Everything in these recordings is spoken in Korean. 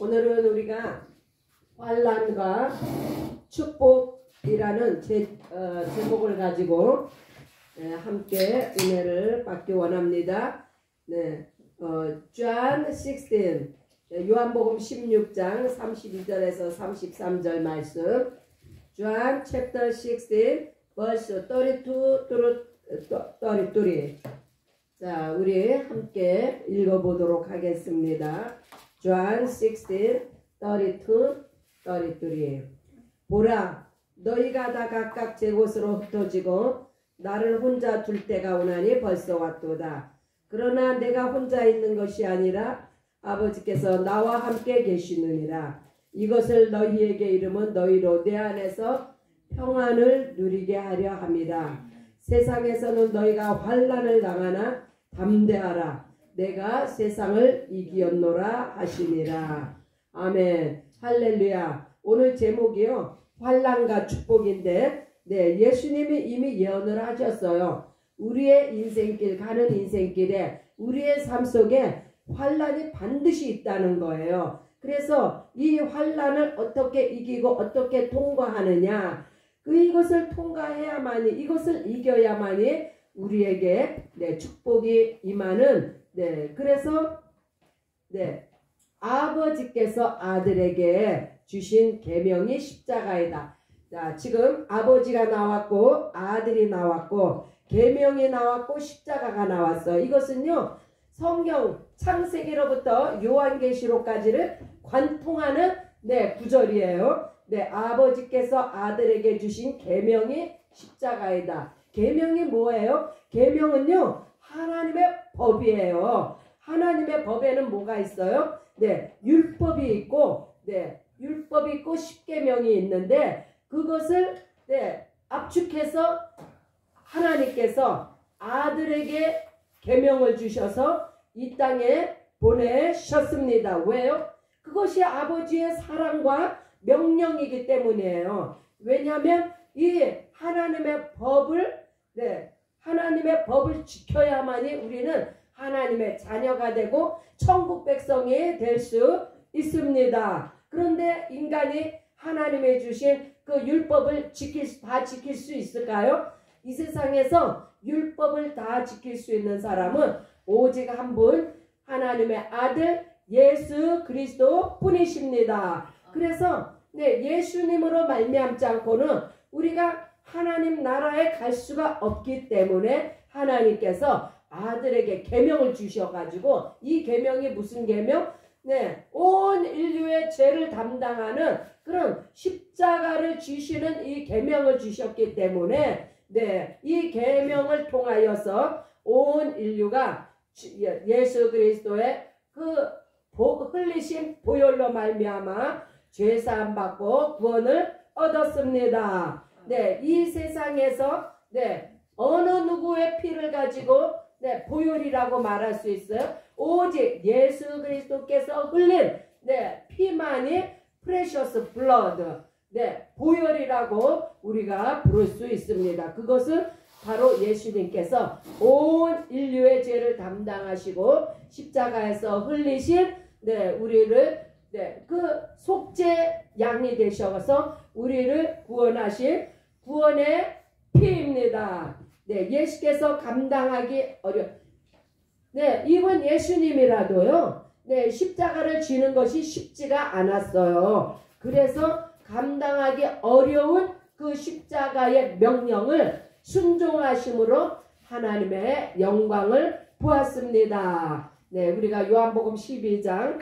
오늘은 우리가 환난과 축복이라는 제목을 가지고 함께 은혜를 받기 원합니다. John 16, 요한복음 16장 32절에서 33절 말씀. John chapter 16, verse 32 through 33. 자, 우리 함께 읽어보도록 하겠습니다. John 16, 32, 33. 보라, 너희가 다 각각 제 곳으로 흩어지고 나를 혼자 둘 때가 오나니 벌써 왔도다. 그러나 내가 혼자 있는 것이 아니라 아버지께서 나와 함께 계시느니라. 이것을 너희에게 이름은 너희로 내 안에서 평안을 누리게 하려 함이라. 세상에서는 너희가 환난을 당하나 담대하라. 내가 세상을 이기었노라 하시니라. 아멘. 할렐루야. 오늘 제목이요, 환난과 축복인데, 예수님이 이미 예언을 하셨어요. 우리의 인생길, 가는 인생길에 우리의 삶 속에 환난이 반드시 있다는 거예요. 그래서 이 환난을 어떻게 이기고 어떻게 통과하느냐, 이것을 통과해야만이, 이것을 이겨야만이 우리에게 축복이 임하는, 그래서 아버지께서 아들에게 주신 계명이 십자가이다. 자, 지금 아버지가 나왔고 아들이 나왔고 계명이 나왔고 십자가가 나왔어. 이것은요, 성경 창세기로부터 요한계시록까지를 관통하는 구절이에요. 아버지께서 아들에게 주신 계명이 십자가이다. 계명이 뭐예요? 계명은요, 하나님의 법이에요. 하나님의 법에는 뭐가 있어요? 율법이 있고, 율법이 있고 십계명이 있는데, 그것을 압축해서 하나님께서 아들에게 계명을 주셔서 이 땅에 보내셨습니다. 왜요? 그것이 아버지의 사랑과 명령이기 때문이에요. 왜냐하면 이 하나님의 법을 지켜야만이 우리는 하나님의 자녀가 되고 천국 백성이 될 수 있습니다. 그런데 인간이 하나님의 주신 그 율법을 다 지킬 수 있을까요? 이 세상에서 율법을 다 지킬 수 있는 사람은 오직 한 분, 하나님의 아들 예수 그리스도 뿐이십니다. 그래서 예수님으로 말미암지 않고는 우리가 하나님 나라에 갈 수가 없기 때문에 하나님께서 아들에게 계명을 주셔가지고, 이 계명이 무슨 계명? 온 인류의 죄를 담당하는 그런 십자가를 주시는 이 계명을 주셨기 때문에 이 계명을 통하여서 온 인류가 예수 그리스도의 그 흘리신 보혈로 말미암아 죄사함 받고 구원을 얻었습니다. 이 세상에서 어느 누구의 피를 가지고 보혈이라고 말할 수 있어요? 오직 예수 그리스도께서 흘린 피만이 precious blood, 보혈이라고 우리가 부를 수 있습니다. 그것은 바로 예수님께서 온 인류의 죄를 담당하시고 십자가에서 흘리신 우리를 그 속죄 양이 되셔서 우리를 구원하신 구원의 피입니다. 예수께서 감당하기 이번 예수님이라도요, 십자가를 지는 것이 쉽지가 않았어요. 그래서 감당하기 어려운 그 십자가의 명령을 순종하심으로 하나님의 영광을 보았습니다. 우리가 요한복음 12장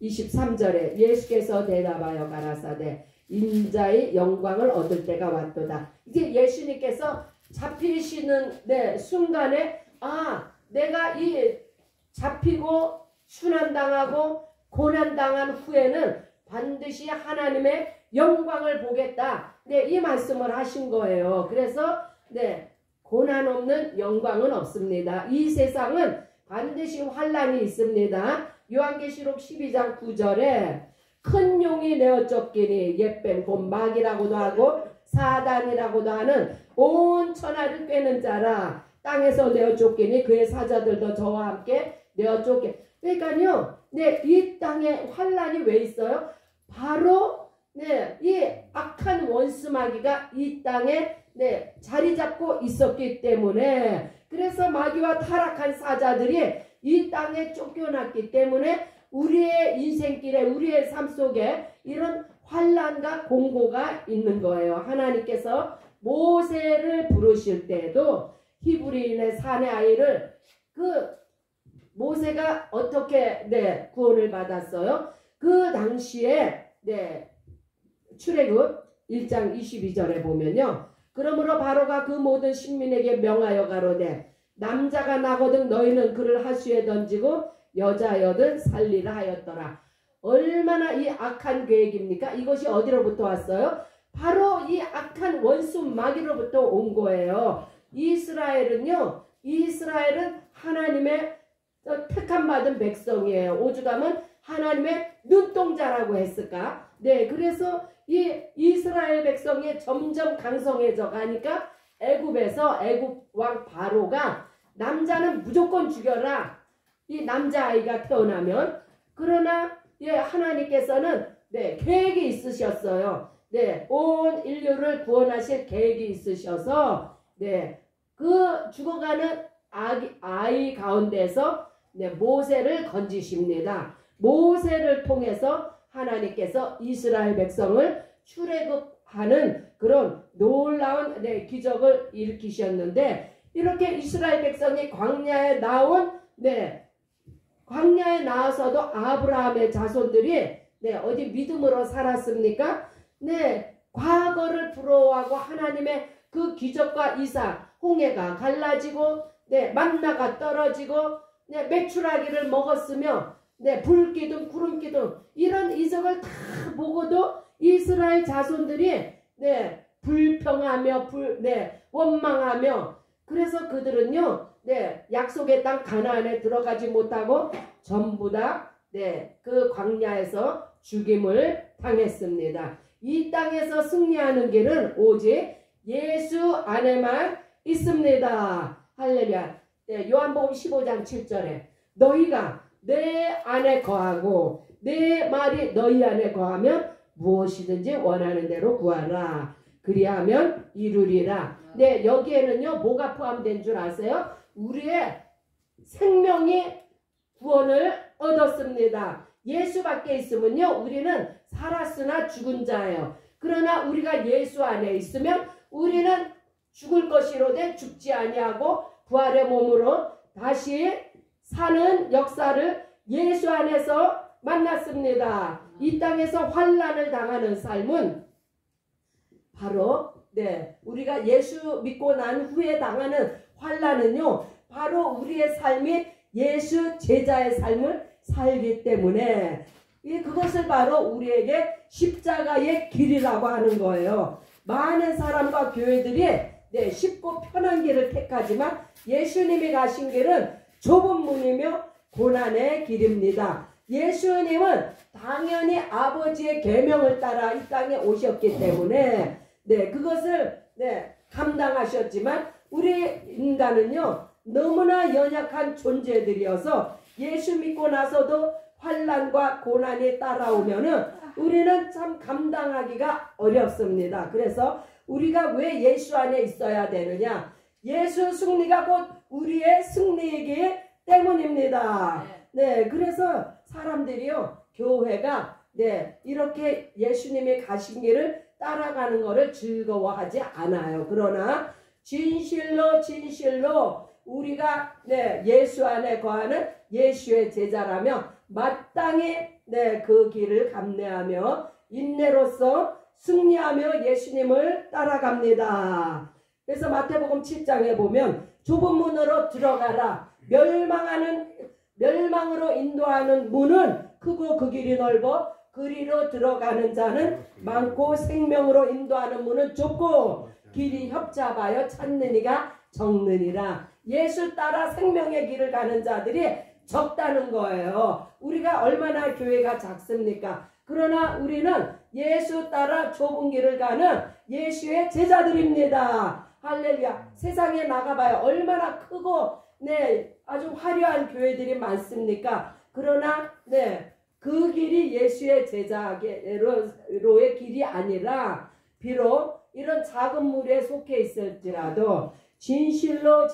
23절에 예수께서 대답하여 가라사대 인자의 영광을 얻을 때가 왔도다. 이제 예수님께서 잡히시는 순간에 내가 이 잡히고 순환당하고 고난당한 후에는 반드시 하나님의 영광을 보겠다. 이 말씀을 하신 거예요. 그래서 고난 없는 영광은 없습니다. 이 세상은 반드시 환난이 있습니다. 요한계시록 12장 9절에 큰 용이 내어 쫓기니 옛뱀 곧 마귀라고도 하고 사단이라고도 하는 온 천하를 꿰는 자라 땅에서 내어 쫓기니 그의 사자들도 저와 함께 내어 쫓게. 그러니까요, 네, 이 땅에 환란이 왜 있어요? 바로 네, 이 악한 원수 마귀가 이 땅에 네, 자리 잡고 있었기 때문에, 그래서 마귀와 타락한 사자들이 이 땅에 쫓겨났기 때문에 우리의 인생길에, 우리의 삶 속에 이런 환란과 공고가 있는 거예요. 하나님께서 모세를 부르실 때에도 히브리인의 사내 아이를 그 모세가 어떻게 네, 구원을 받았어요? 그 당시에 네, 출애굽 1장 22절에 보면요. 그러므로 바로가 그 모든 신민에게 명하여 가로되 남자가 나거든 너희는 그를 하수에 던지고 여자여든 살리라 하였더라. 얼마나 이 악한 계획입니까? 이것이 어디로부터 왔어요? 바로 이 악한 원수 마귀로부터 온 거예요. 이스라엘은 하나님의 택함 받은 백성이에요. 오죽하면 하나님의 눈동자라고 했을까? 네, 그래서 이 이스라엘 백성이 점점 강성해져 가니까 애굽에서 애굽 왕 바로가 남자는 무조건 죽여라. 이 남자아이가 태어나면. 그러나 예, 하나님께서는 네, 계획이 있으셨어요. 네, 온 인류를 구원하실 계획이 있으셔서 네, 그 죽어가는 아이 가운데서 네, 모세를 건지십니다. 모세를 통해서 하나님께서 이스라엘 백성을 출애굽하는 그런 놀라운 네, 기적을 일으키셨는데, 이렇게 이스라엘 백성이 광야에 나온 네, 광야에 나와서도 아브라함의 자손들이 네, 어디 믿음으로 살았습니까? 네, 과거를 부러워하고 하나님의 그 기적과 이상, 홍해가 갈라지고 네, 만나가 떨어지고 네, 메추라기를 먹었으며 네, 불기둥 구름기둥 이런 이적을 다 보고도 이스라엘 자손들이 네, 불평하며 네, 원망하며, 그래서 그들은요 네, 약속의 땅 가나안에 들어가지 못하고 전부 다 네, 그 광야에서 죽임을 당했습니다. 이 땅에서 승리하는 길은 오직 예수 안에만 있습니다. 할렐루야. 네, 요한복음 15장 7절에 너희가 내 안에 거하고 내 말이 너희 안에 거하면 무엇이든지 원하는 대로 구하라. 그리하면 이루리라. 네, 여기에는요 뭐가 포함된 줄 아세요? 우리의 생명이 구원을 얻었습니다. 예수밖에 있으면요 우리는 살았으나 죽은 자예요. 그러나 우리가 예수 안에 있으면 우리는 죽을 것이로되 죽지 아니하고 부활의 몸으로 다시 사는 역사를 예수 안에서 만났습니다. 이 땅에서 환난을 당하는 삶은 바로 네, 우리가 예수 믿고 난 후에 당하는 환난은요 바로 우리의 삶이 예수 제자의 삶을 살기 때문에 그것을 바로 우리에게 십자가의 길이라고 하는 거예요. 많은 사람과 교회들이 네, 쉽고 편한 길을 택하지만 예수님이 가신 길은 좁은 문이며 고난의 길입니다. 예수님은 당연히 아버지의 계명을 따라 이 땅에 오셨기 때문에 네, 그것을 네, 감당하셨지만 우리 인간은요 너무나 연약한 존재들이어서 예수 믿고 나서도 환난과 고난이 따라오면은 우리는 참 감당하기가 어렵습니다. 그래서 우리가 왜 예수 안에 있어야 되느냐? 예수 승리가 곧 우리의 승리이기 때문입니다. 네, 그래서 사람들이요 교회가 네, 이렇게 예수님이 가신 길을 따라가는 것을 즐거워하지 않아요. 그러나 진실로 우리가 네, 예수 안에 거하는 예수의 제자라며 마땅히 네, 그 길을 감내하며 인내로서 승리하며 예수님을 따라갑니다. 그래서 마태복음 7장에 보면 좁은 문으로 들어가라. 멸망으로 인도하는 문은 크고 그 길이 넓어 그리로 들어가는 자는 많고 생명으로 인도하는 문은 좁고 길이 협잡하여 찾는 이가 적느니라. 예수 따라 생명의 길을 가는 자들이 적다는 거예요. 우리가 얼마나 교회가 작습니까? 그러나 우리는 예수 따라 좁은 길을 가는 예수의 제자들입니다. 할렐루야. 세상에 나가봐요. 얼마나 크고 네 아주 화려한 교회들이 많습니까? 그러나 네 그 길이 예수의 제자로의 길이 아니라 비록 이런 작은 무리에 속해 있을지라도 진실로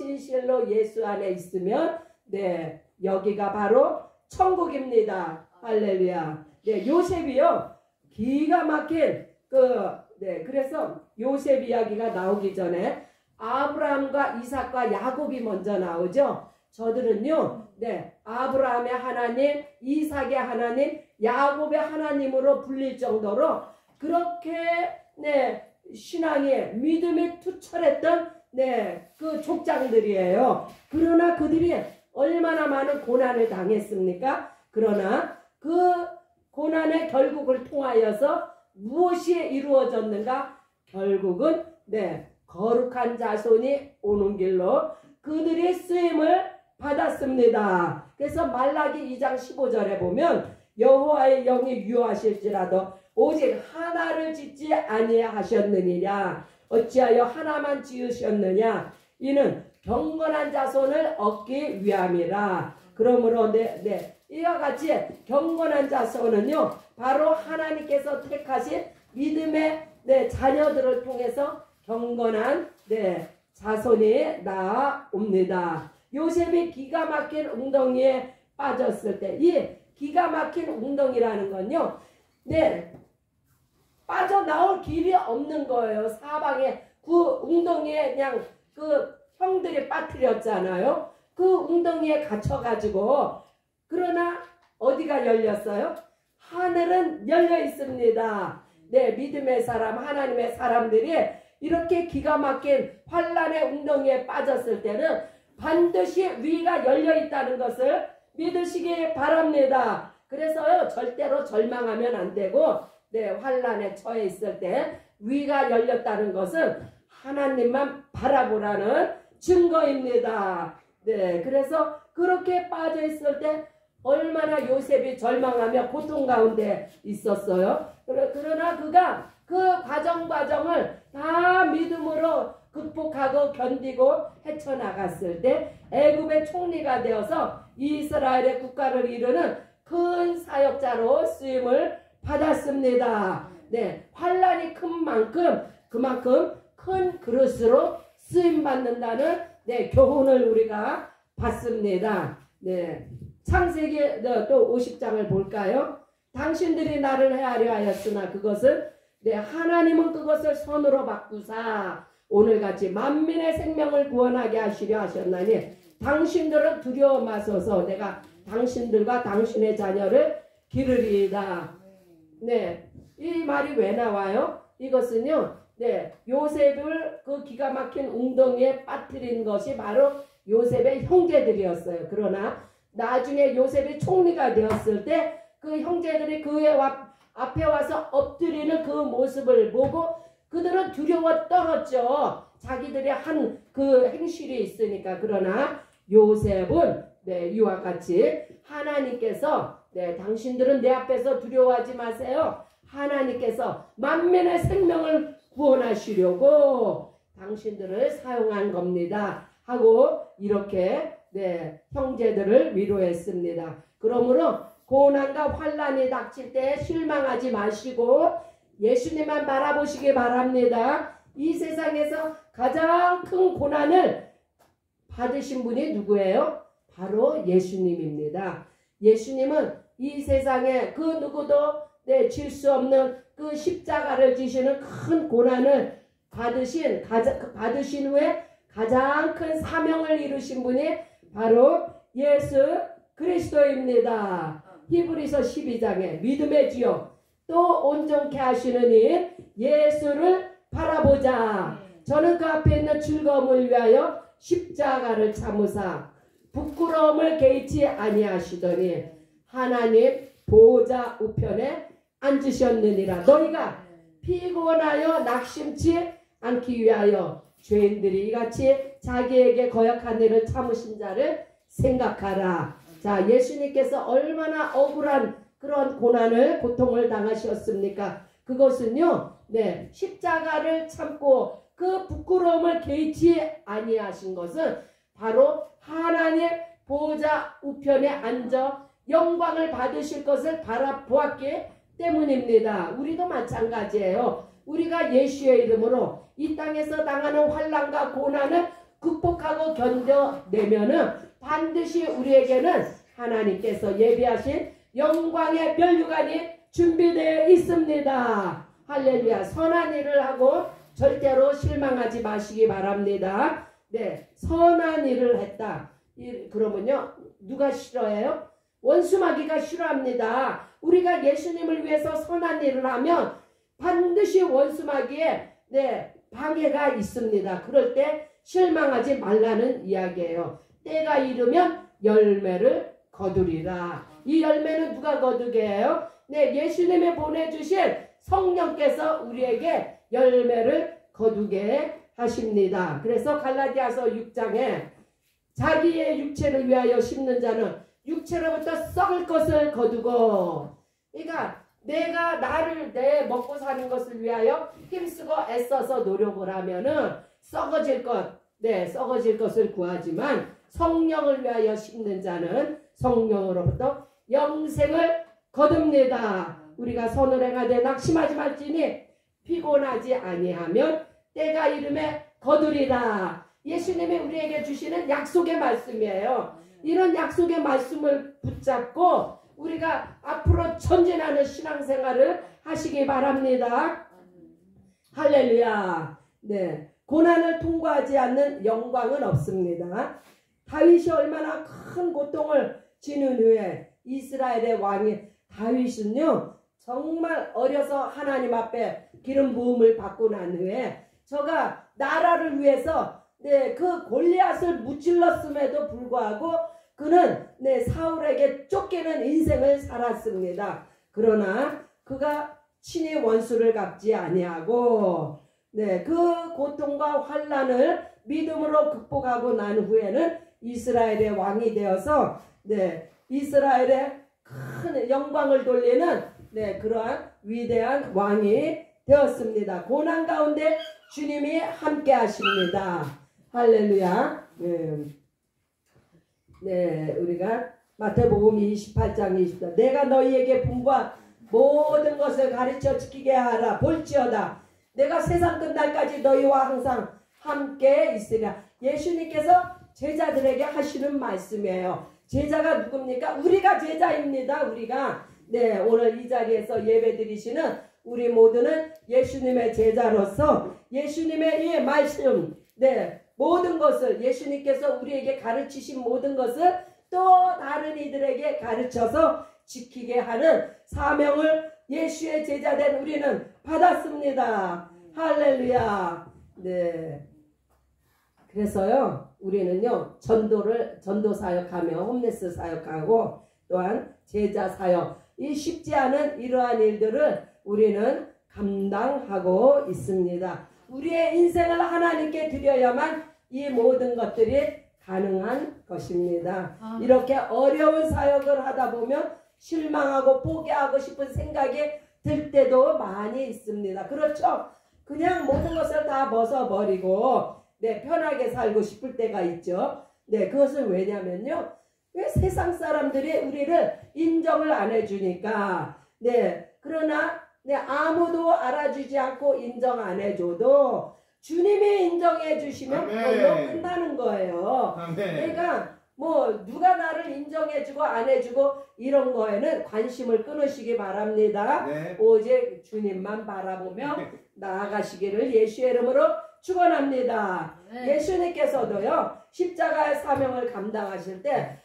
예수 안에 있으면 네 여기가 바로 천국입니다. 할렐루야. 네 요셉이요 기가 막힌 그래서 요셉 이야기가 나오기 전에 아브라함과 이삭과 야곱이 먼저 나오죠. 저들은요, 네, 아브라함의 하나님, 이삭의 하나님, 야곱의 하나님으로 불릴 정도로 그렇게 네 신앙에 믿음이 투철했던 네 그 족장들이에요. 그러나 그들이 얼마나 많은 고난을 당했습니까? 그러나 그 고난의 결국을 통하여서 무엇이 이루어졌는가? 결국은 네 거룩한 자손이 오는 길로 그들의 쓰임을 받았습니다. 그래서 말라기 2장 15절에 보면 여호와의 영이 유하실지라도 오직 하나를 짓지 아니하셨느니라. 어찌하여 하나만 지으셨느냐? 이는 경건한 자손을 얻기 위함이라. 그러므로 이와 같이 경건한 자손은요 바로 하나님께서 택하신 믿음의 자녀들을 통해서 경건한 자손이 나옵니다. 요셉이 기가 막힌 웅덩이에 빠졌을 때 이 기가 막힌 웅덩이라는 건요 빠져나올 길이 없는 거예요. 사방에 그 웅덩이에 그냥 그 형들이 빠뜨렸잖아요. 그 웅덩이에 갇혀가지고 그러나 어디가 열렸어요? 하늘은 열려 있습니다. 네, 믿음의 사람, 하나님의 사람들이 이렇게 기가 막힌 환란의 웅덩이에 빠졌을 때는 반드시 위가 열려 있다는 것을 믿으시기 바랍니다. 그래서요 절대로 절망하면 안 되고 환란에 처해 있을 때 위가 열렸다는 것은 하나님만 바라보라는 증거입니다. 네, 그래서 그렇게 빠져 있을 때 얼마나 요셉이 절망하며 고통 가운데 있었어요. 그러나 그가 그 과정을 다 믿음으로 극복하고 견디고 헤쳐나갔을 때 애굽의 총리가 되어서 이스라엘의 국가를 이루는 큰 사역자로 쓰임을 받았습니다. 네, 환란이 큰 만큼 그만큼 큰 그릇으로 쓰임 받는다는 교훈을 우리가 받습니다. 네, 창세기 또 50장을 볼까요? 당신들이 나를 헤아려 하였으나 그것은 하나님은 그것을 선으로 바꾸사 오늘같이 만민의 생명을 구원하게 하시려 하셨나니 당신들은 두려워 마소서 내가 당신들과 당신의 자녀를 기르리이다. 네, 이 말이 왜 나와요? 이것은요 요셉을 그 기가 막힌 웅덩이에 빠뜨린 것이 바로 요셉의 형제들이었어요. 그러나 나중에 요셉이 총리가 되었을 때 그 형제들이 그의 앞에 와서 엎드리는 그 모습을 보고 그들은 두려워 떨었죠. 자기들이 한 그 행실이 있으니까. 그러나 요셉은 이와 같이 하나님께서 당신들은 내 앞에서 두려워하지 마세요. 하나님께서 만민의 생명을 구원하시려고 당신들을 사용한 겁니다. 하고 이렇게 형제들을 위로했습니다. 그러므로 고난과 환란이 닥칠 때 실망하지 마시고 예수님만 바라보시기 바랍니다. 이 세상에서 가장 큰 고난을 받으신 분이 누구예요? 바로 예수님입니다. 예수님은 이 세상에 그 누구도 질 수 없는 그 십자가를 지시는 큰 고난을 받으신 후에 가장 큰 사명을 이루신 분이 바로 예수 그리스도입니다. 히브리서 12장에 믿음의 주요 또 온전케 하시는 이 예수를 바라보자. 저는 그 앞에 있는 즐거움을 위하여 십자가를 참으사 부끄러움을 개의치 아니하시더니 하나님 보좌 우편에 앉으셨느니라. 너희가 피곤하여 낙심치 않기 위하여 죄인들이 이같이 자기에게 거역한 일을 참으신 자를 생각하라. 자, 예수님께서 얼마나 억울한 그런 고난을 고통을 당하셨습니까? 그것은요 십자가를 참고 그 부끄러움을 개의치 아니하신 것은 바로 하나님 보좌 우편에 앉아 영광을 받으실 것을 바라보았기 때문입니다. 우리도 마찬가지예요. 우리가 예수의 이름으로 이 땅에서 당하는 환난과 고난을 극복하고 견뎌내면은 반드시 우리에게는 하나님께서 예비하신 영광의 면류관이 준비되어 있습니다. 할렐루야. 선한 일을 하고 절대로 실망하지 마시기 바랍니다. 네, 선한 일을 했다. 그러면요, 누가 싫어해요? 원수마귀가 싫어합니다. 우리가 예수님을 위해서 선한 일을 하면 반드시 원수마귀에 방해가 있습니다. 그럴 때 실망하지 말라는 이야기예요. 때가 이르면 열매를 거두리라. 이 열매는 누가 거두게 해요? 예수님이 보내주신 성령께서 우리에게 열매를 거두게 하십니다. 그래서 갈라디아서 6장에 자기의 육체를 위하여 심는 자는 육체로부터 썩을 것을 거두고, 그러니까 내가 내 먹고 사는 것을 위하여 힘쓰고 애써서 노력을 하면은 썩어질 것을 구하지만 성령을 위하여 심는 자는 성령으로부터 영생을 거둡니다. 우리가 선을 행하되 낙심하지 말지니 피곤하지 아니하면 때가 이름에 거두리라. 예수님이 우리에게 주시는 약속의 말씀이에요. 이런 약속의 말씀을 붙잡고 우리가 앞으로 전진하는 신앙생활을 하시기 바랍니다. 할렐루야. 네, 고난을 통과하지 않는 영광은 없습니다. 다윗이 얼마나 큰 고통을 지는 후에 이스라엘의 왕이 다윗은요, 정말 어려서 하나님 앞에 기름 부음을 받고 난 후에 저가 나라를 위해서 그 골리앗을 무찔렀음에도 불구하고 그는 사울에게 쫓기는 인생을 살았습니다. 그러나 그가 친히 원수를 갚지 아니하고 그 고통과 환난을 믿음으로 극복하고 난 후에는 이스라엘의 왕이 되어서 이스라엘의 큰 영광을 돌리는 그러한 위대한 왕이 되었습니다. 고난 가운데 주님이 함께 하십니다. 할렐루야. 우리가 마태복음 28장 20절 내가 너희에게 분부한 모든 것을 가르쳐 지키게 하라. 볼지어다 내가 세상 끝날까지 너희와 항상 함께 있으리라. 예수님께서 제자들에게 하시는 말씀이에요. 제자가 누굽니까? 우리가 제자입니다. 우리가 오늘 이 자리에서 예배 드리시는 우리 모두는 예수님의 제자로서 예수님의 이 말씀 모든 것을 예수님께서 우리에게 가르치신 모든 것을 또 다른 이들에게 가르쳐서 지키게 하는 사명을 예수의 제자된 우리는 받았습니다. 할렐루야. 그래서요, 우리는요, 전도 사역하며 홈레스 사역하고 또한 제자 사역, 이 쉽지 않은 이러한 일들을 우리는 감당하고 있습니다. 우리의 인생을 하나님께 드려야만 이 모든 것들이 가능한 것입니다. 이렇게 어려운 사역을 하다 보면 실망하고 포기하고 싶은 생각이 들 때도 많이 있습니다. 그렇죠? 그냥 모든 것을 다 벗어버리고 편하게 살고 싶을 때가 있죠. 그것은 왜냐면요, 왜 세상 사람들이 우리를 인정을 안 해주니까. 그러나 아무도 알아주지 않고 인정 안 해줘도 주님이 인정해 주시면 그걸로 끝나는 거예요. 그러니까 누가 나를 인정해주고 안 해주고 이런 거에는 관심을 끊으시기 바랍니다. 오직 주님만 바라보며 나아가시기를 예수의 이름으로 축원합니다. 예수님께서도요, 십자가의 사명을 감당하실 때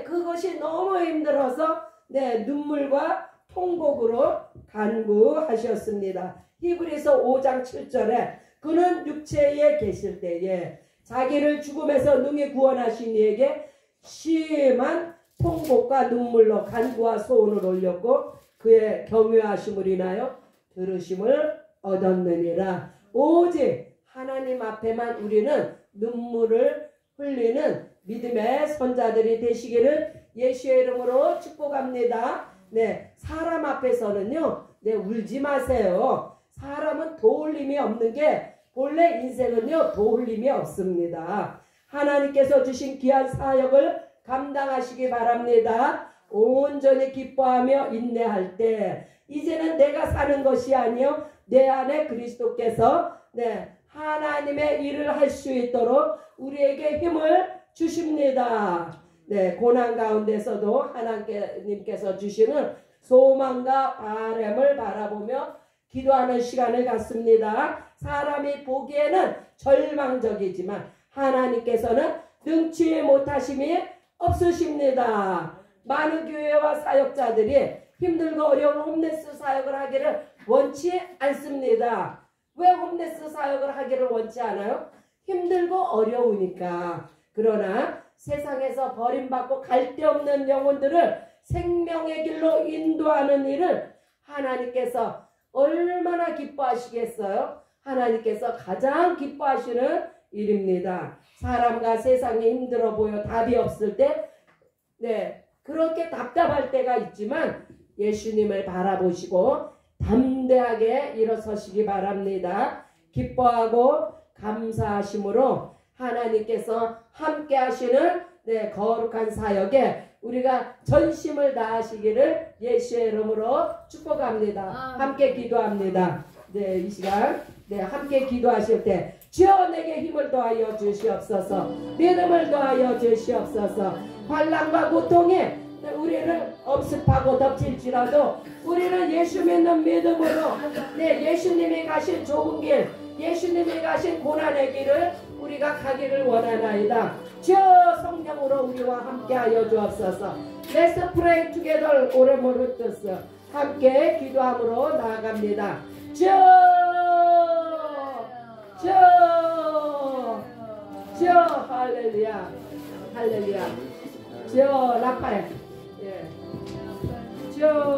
그것이 너무 힘들어서 눈물과 통곡으로 간구하셨습니다. 히브리서 5장 7절에 그는 육체에 계실 때에 자기를 죽음에서 능히 구원하신 이에게 심한 통곡과 눈물로 간구와 소원을 올렸고 그의 경외하심을 인하여 들으심을 얻었느니라. 오직 하나님 앞에만 우리는 눈물을 흘리는 믿음의 선자들이 되시기를 예수의 이름으로 축복합니다. 사람 앞에서는요, 울지 마세요. 사람은 도울 힘이 없는 게 본래 인생은요 도울림이 없습니다. 하나님께서 주신 귀한 사역을 감당하시기 바랍니다. 온전히 기뻐하며 인내할 때 이제는 내가 사는 것이 아니요 내 안에 그리스도께서 하나님의 일을 할 수 있도록 우리에게 힘을 주십니다. 고난 가운데서도 하나님께서 주시는 소망과 바람을 바라보며 기도하는 시간을 갖습니다. 사람이 보기에는 절망적이지만 하나님께서는 능치 못하심이 없으십니다. 많은 교회와 사역자들이 힘들고 어려운 홈레스 사역을 하기를 원치 않습니다. 왜 홈레스 사역을 하기를 원치 않아요? 힘들고 어려우니까. 그러나 세상에서 버림받고 갈데없는 영혼들을 생명의 길로 인도하는 일을 하나님께서 얼마나 기뻐하시겠어요? 하나님께서 가장 기뻐하시는 일입니다. 사람과 세상이 힘들어 보여 답이 없을 때 그렇게 답답할 때가 있지만 예수님을 바라보시고 담대하게 일어서시기 바랍니다. 기뻐하고 감사하심으로 하나님께서 함께 하시는 거룩한 사역에 우리가 전심을 다하시기를 예수의 이름으로 축복합니다. 함께 기도합니다. 이 시간 함께 기도하실 때 주여 내게 힘을 더하여 주시옵소서. 믿음을 더하여 주시옵소서. 환난과 고통에 우리를 엄습하고 덮칠지라도 우리는 예수 믿는 믿음으로 예수님이 가신 좋은 길, 예수님이 가신 고난의 길을 우리가 가기를 원하나이다. 주여 성령으로 우리와 함께하여 주옵소서. Let's pray together. 오래 모를 뜻 함께 기도함으로 나아갑니다. 주여 할렐루야 할렐루야. 주여 라파엘 주여